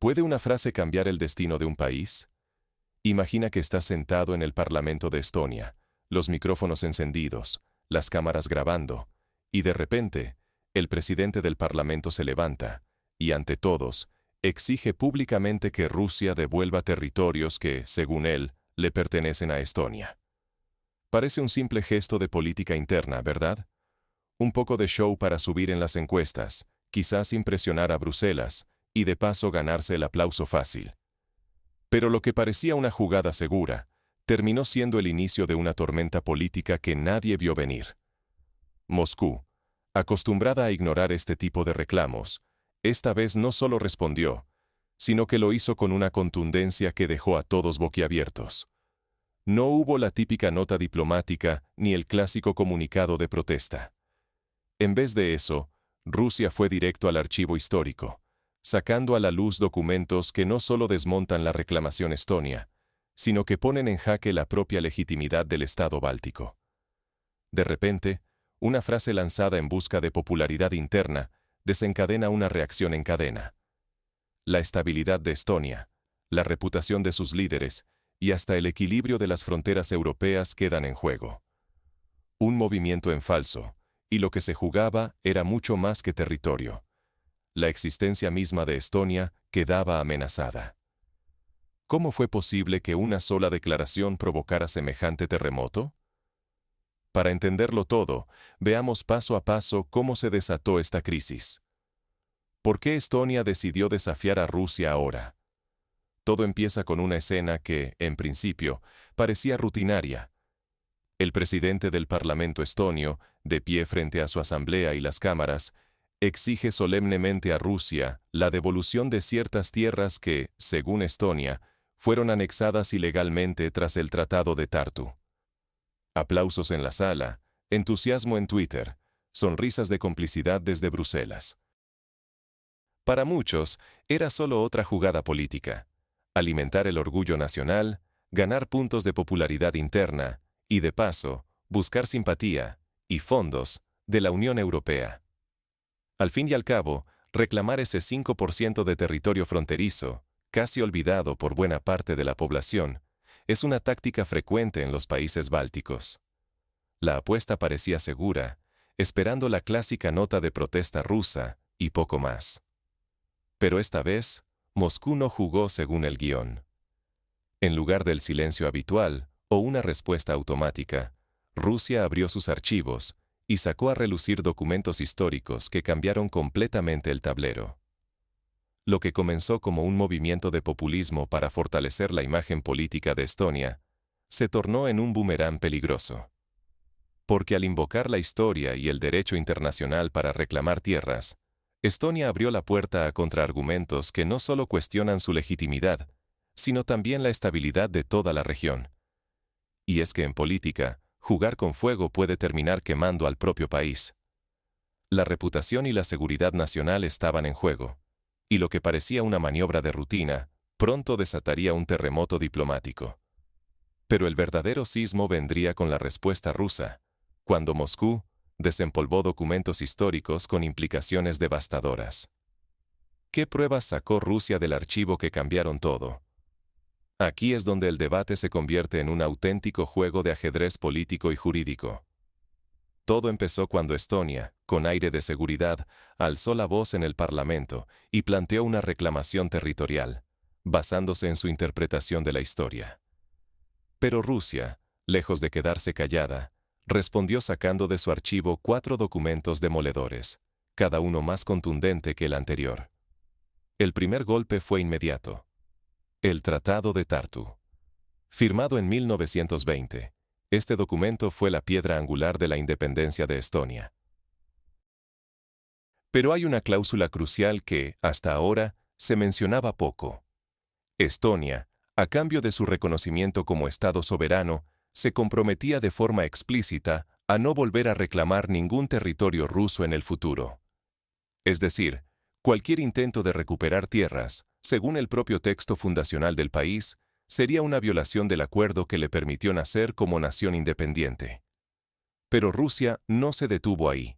¿Puede una frase cambiar el destino de un país? Imagina que estás sentado en el Parlamento de Estonia, los micrófonos encendidos, las cámaras grabando, y de repente, el presidente del Parlamento se levanta, y ante todos, exige públicamente que Rusia devuelva territorios que, según él, le pertenecen a Estonia. Parece un simple gesto de política interna, ¿verdad? Un poco de show para subir en las encuestas, quizás impresionar a Bruselas, y de paso ganarse el aplauso fácil. Pero lo que parecía una jugada segura, terminó siendo el inicio de una tormenta política que nadie vio venir. Moscú, acostumbrada a ignorar este tipo de reclamos, esta vez no solo respondió, sino que lo hizo con una contundencia que dejó a todos boquiabiertos. No hubo la típica nota diplomática ni el clásico comunicado de protesta. En vez de eso, Rusia fue directo al archivo histórico, sacando a la luz documentos que no solo desmontan la reclamación estonia, sino que ponen en jaque la propia legitimidad del Estado báltico. De repente, una frase lanzada en busca de popularidad interna desencadena una reacción en cadena. La estabilidad de Estonia, la reputación de sus líderes y hasta el equilibrio de las fronteras europeas quedan en juego. Un movimiento en falso, y lo que se jugaba era mucho más que territorio. La existencia misma de Estonia quedaba amenazada. ¿Cómo fue posible que una sola declaración provocara semejante terremoto? Para entenderlo todo, veamos paso a paso cómo se desató esta crisis. ¿Por qué Estonia decidió desafiar a Rusia ahora? Todo empieza con una escena que, en principio, parecía rutinaria. El presidente del Parlamento estonio, de pie frente a su asamblea y las cámaras, exige solemnemente a Rusia la devolución de ciertas tierras que, según Estonia, fueron anexadas ilegalmente tras el Tratado de Tartu. Aplausos en la sala, entusiasmo en Twitter, sonrisas de complicidad desde Bruselas. Para muchos, era solo otra jugada política: alimentar el orgullo nacional, ganar puntos de popularidad interna y, de paso, buscar simpatía y fondos de la Unión Europea. Al fin y al cabo, reclamar ese 5% de territorio fronterizo, casi olvidado por buena parte de la población, es una táctica frecuente en los países bálticos. La apuesta parecía segura, esperando la clásica nota de protesta rusa y poco más. Pero esta vez, Moscú no jugó según el guión. En lugar del silencio habitual o una respuesta automática, Rusia abrió sus archivos y sacó a relucir documentos históricos que cambiaron completamente el tablero. Lo que comenzó como un movimiento de populismo para fortalecer la imagen política de Estonia, se tornó en un boomerang peligroso. Porque al invocar la historia y el derecho internacional para reclamar tierras, Estonia abrió la puerta a contraargumentos que no solo cuestionan su legitimidad, sino también la estabilidad de toda la región. Y es que en política, jugar con fuego puede terminar quemando al propio país. La reputación y la seguridad nacional estaban en juego, y lo que parecía una maniobra de rutina, pronto desataría un terremoto diplomático. Pero el verdadero sismo vendría con la respuesta rusa, cuando Moscú desempolvó documentos históricos con implicaciones devastadoras. ¿Qué pruebas sacó Rusia del archivo que cambiaron todo? Aquí es donde el debate se convierte en un auténtico juego de ajedrez político y jurídico. Todo empezó cuando Estonia, con aire de seguridad, alzó la voz en el Parlamento y planteó una reclamación territorial, basándose en su interpretación de la historia. Pero Rusia, lejos de quedarse callada, respondió sacando de su archivo 4 documentos demoledores, cada uno más contundente que el anterior. El primer golpe fue inmediato. El Tratado de Tartu. Firmado en 1920, este documento fue la piedra angular de la independencia de Estonia. Pero hay una cláusula crucial que, hasta ahora, se mencionaba poco. Estonia, a cambio de su reconocimiento como Estado soberano, se comprometía de forma explícita a no volver a reclamar ningún territorio ruso en el futuro. Es decir, cualquier intento de recuperar tierras, según el propio texto fundacional del país, sería una violación del acuerdo que le permitió nacer como nación independiente. Pero Rusia no se detuvo ahí.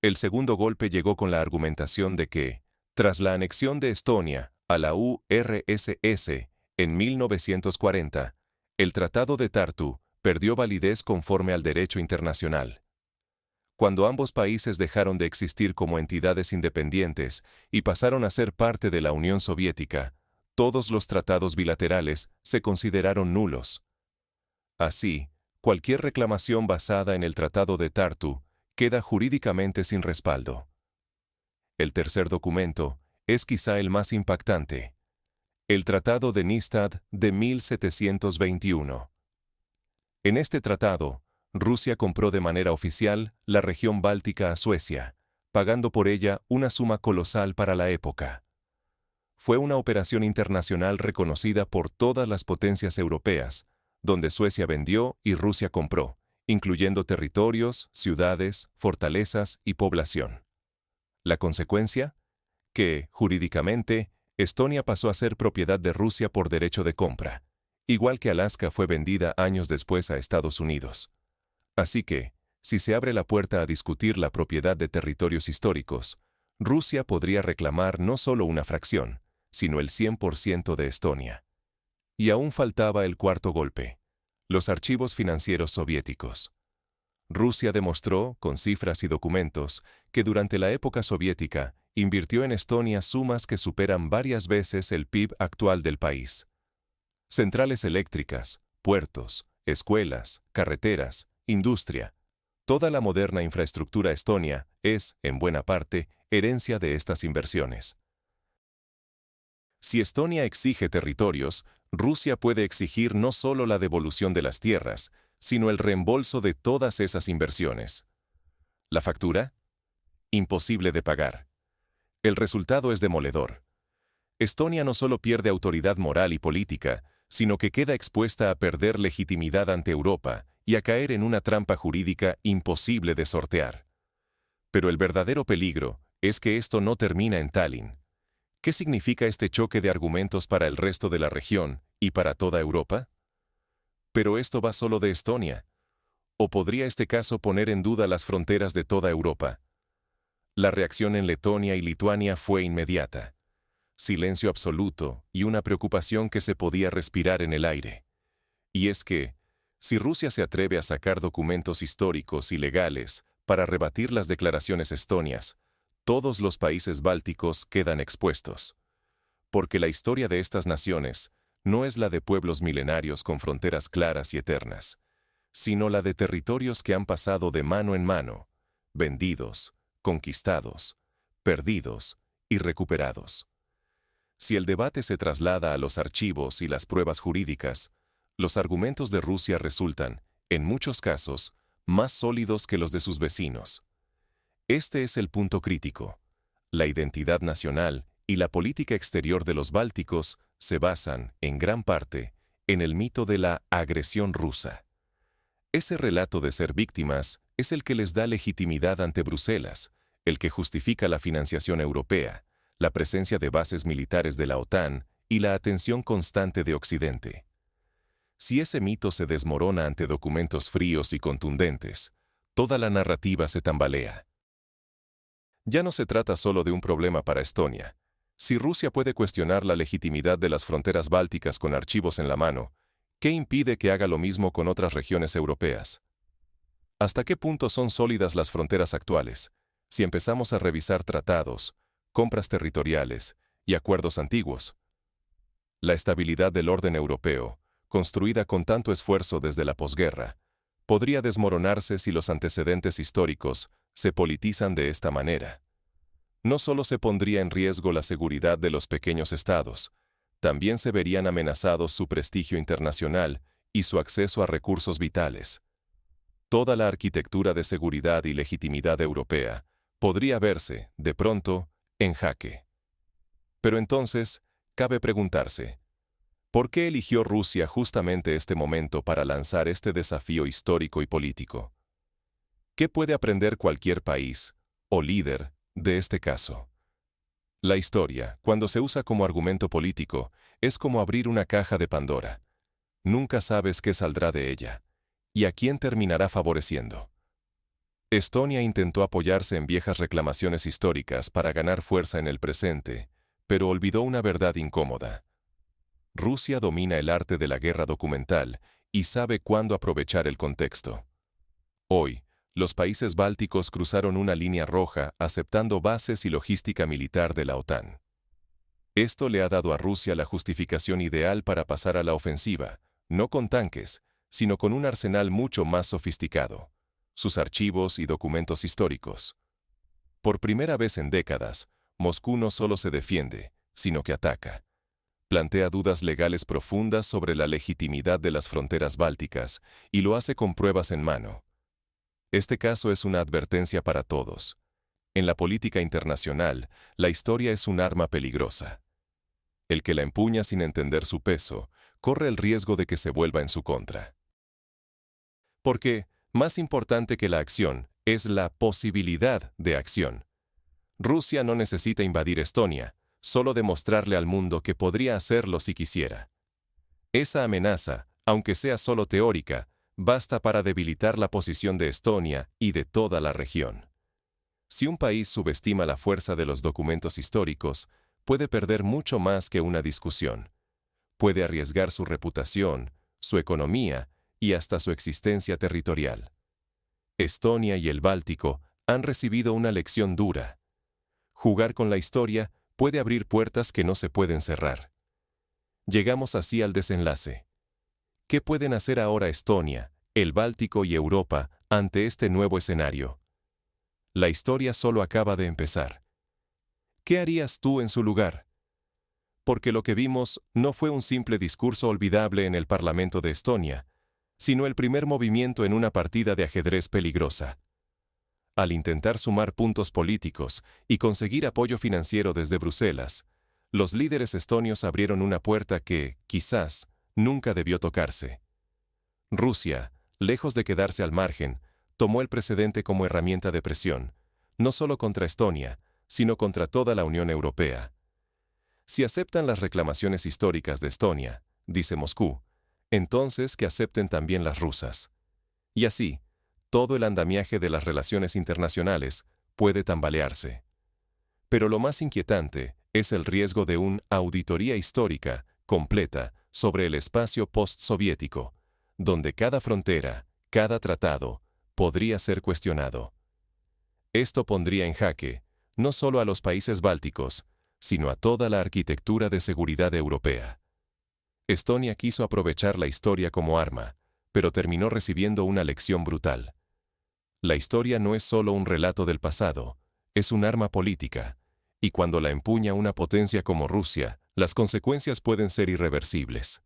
El segundo golpe llegó con la argumentación de que, tras la anexión de Estonia, a la URSS en 1940, el Tratado de Tartu perdió validez conforme al derecho internacional. Cuando ambos países dejaron de existir como entidades independientes y pasaron a ser parte de la Unión Soviética, todos los tratados bilaterales se consideraron nulos. Así, cualquier reclamación basada en el Tratado de Tartu queda jurídicamente sin respaldo. El tercer documento es quizá el más impactante: el Tratado de Nystad de 1721. En este tratado, Rusia compró de manera oficial la región báltica a Suecia, pagando por ella una suma colosal para la época. Fue una operación internacional reconocida por todas las potencias europeas, donde Suecia vendió y Rusia compró, incluyendo territorios, ciudades, fortalezas y población. ¿La consecuencia? Que, jurídicamente, Estonia pasó a ser propiedad de Rusia por derecho de compra, igual que Alaska fue vendida años después a Estados Unidos. Así que, si se abre la puerta a discutir la propiedad de territorios históricos, Rusia podría reclamar no solo una fracción, sino el 100% de Estonia. Y aún faltaba el cuarto golpe: los archivos financieros soviéticos. Rusia demostró, con cifras y documentos, que durante la época soviética invirtió en Estonia sumas que superan varias veces el PIB actual del país. Centrales eléctricas, puertos, escuelas, carreteras, industria. Toda la moderna infraestructura estonia es, en buena parte, herencia de estas inversiones. Si Estonia exige territorios, Rusia puede exigir no solo la devolución de las tierras, sino el reembolso de todas esas inversiones. ¿La factura? Imposible de pagar. El resultado es demoledor. Estonia no solo pierde autoridad moral y política, sino que queda expuesta a perder legitimidad ante Europa y a caer en una trampa jurídica imposible de sortear. Pero el verdadero peligro es que esto no termina en Tallinn. ¿Qué significa este choque de argumentos para el resto de la región y para toda Europa? ¿Pero esto va solo de Estonia? ¿O podría este caso poner en duda las fronteras de toda Europa? La reacción en Letonia y Lituania fue inmediata. Silencio absoluto y una preocupación que se podía respirar en el aire. Y es que, si Rusia se atreve a sacar documentos históricos y legales para rebatir las declaraciones estonias, todos los países bálticos quedan expuestos. Porque la historia de estas naciones no es la de pueblos milenarios con fronteras claras y eternas, sino la de territorios que han pasado de mano en mano, vendidos, conquistados, perdidos y recuperados. Si el debate se traslada a los archivos y las pruebas jurídicas, los argumentos de Rusia resultan, en muchos casos, más sólidos que los de sus vecinos. Este es el punto crítico. La identidad nacional y la política exterior de los bálticos se basan, en gran parte, en el mito de la agresión rusa. Ese relato de ser víctimas es el que les da legitimidad ante Bruselas, el que justifica la financiación europea, la presencia de bases militares de la OTAN y la atención constante de Occidente. Si ese mito se desmorona ante documentos fríos y contundentes, toda la narrativa se tambalea. Ya no se trata solo de un problema para Estonia. Si Rusia puede cuestionar la legitimidad de las fronteras bálticas con archivos en la mano, ¿qué impide que haga lo mismo con otras regiones europeas? ¿Hasta qué punto son sólidas las fronteras actuales? Si empezamos a revisar tratados, compras territoriales y acuerdos antiguos. La estabilidad del orden europeo, construida con tanto esfuerzo desde la posguerra, podría desmoronarse si los antecedentes históricos se politizan de esta manera. No solo se pondría en riesgo la seguridad de los pequeños estados, también se verían amenazados su prestigio internacional y su acceso a recursos vitales. Toda la arquitectura de seguridad y legitimidad europea podría verse, de pronto, en jaque. Pero entonces, cabe preguntarse, ¿por qué eligió Rusia justamente este momento para lanzar este desafío histórico y político? ¿Qué puede aprender cualquier país, o líder, de este caso? La historia, cuando se usa como argumento político, es como abrir una caja de Pandora. Nunca sabes qué saldrá de ella, y a quién terminará favoreciendo. Estonia intentó apoyarse en viejas reclamaciones históricas para ganar fuerza en el presente, pero olvidó una verdad incómoda. Rusia domina el arte de la guerra documental y sabe cuándo aprovechar el contexto. Hoy, los países bálticos cruzaron una línea roja aceptando bases y logística militar de la OTAN. Esto le ha dado a Rusia la justificación ideal para pasar a la ofensiva, no con tanques, sino con un arsenal mucho más sofisticado, sus archivos y documentos históricos. Por primera vez en décadas, Moscú no solo se defiende, sino que ataca. Plantea dudas legales profundas sobre la legitimidad de las fronteras bálticas y lo hace con pruebas en mano. Este caso es una advertencia para todos. En la política internacional, la historia es un arma peligrosa. El que la empuña sin entender su peso, corre el riesgo de que se vuelva en su contra. Porque, más importante que la acción, es la posibilidad de acción. Rusia no necesita invadir Estonia, solo demostrarle al mundo que podría hacerlo si quisiera. Esa amenaza, aunque sea solo teórica, basta para debilitar la posición de Estonia y de toda la región. Si un país subestima la fuerza de los documentos históricos, puede perder mucho más que una discusión. Puede arriesgar su reputación, su economía y hasta su existencia territorial. Estonia y el Báltico han recibido una lección dura. Jugar con la historia puede abrir puertas que no se pueden cerrar. Llegamos así al desenlace. ¿Qué pueden hacer ahora Estonia, el Báltico y Europa ante este nuevo escenario? La historia solo acaba de empezar. ¿Qué harías tú en su lugar? Porque lo que vimos no fue un simple discurso olvidable en el Parlamento de Estonia, sino el primer movimiento en una partida de ajedrez peligrosa. Al intentar sumar puntos políticos y conseguir apoyo financiero desde Bruselas, los líderes estonios abrieron una puerta que, quizás, nunca debió tocarse. Rusia, lejos de quedarse al margen, tomó el precedente como herramienta de presión, no solo contra Estonia, sino contra toda la Unión Europea. Si aceptan las reclamaciones históricas de Estonia, dice Moscú, entonces que acepten también las rusas. Y así, todo el andamiaje de las relaciones internacionales puede tambalearse. Pero lo más inquietante es el riesgo de una auditoría histórica completa sobre el espacio postsoviético, donde cada frontera, cada tratado, podría ser cuestionado. Esto pondría en jaque no solo a los países bálticos, sino a toda la arquitectura de seguridad europea. Estonia quiso aprovechar la historia como arma, pero terminó recibiendo una lección brutal. La historia no es solo un relato del pasado, es un arma política, y cuando la empuña una potencia como Rusia, las consecuencias pueden ser irreversibles.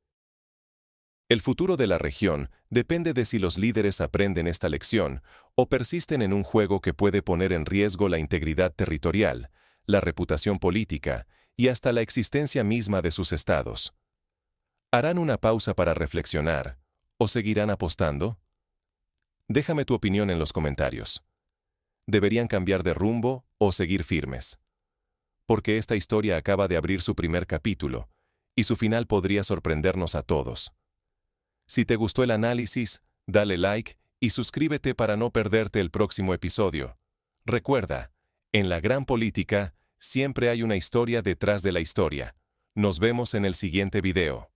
El futuro de la región depende de si los líderes aprenden esta lección o persisten en un juego que puede poner en riesgo la integridad territorial, la reputación política y hasta la existencia misma de sus estados. ¿Harán una pausa para reflexionar o seguirán apostando? Déjame tu opinión en los comentarios. ¿Deberían cambiar de rumbo o seguir firmes? Porque esta historia acaba de abrir su primer capítulo y su final podría sorprendernos a todos. Si te gustó el análisis, dale like y suscríbete para no perderte el próximo episodio. Recuerda, en la gran política, siempre hay una historia detrás de la historia. Nos vemos en el siguiente video.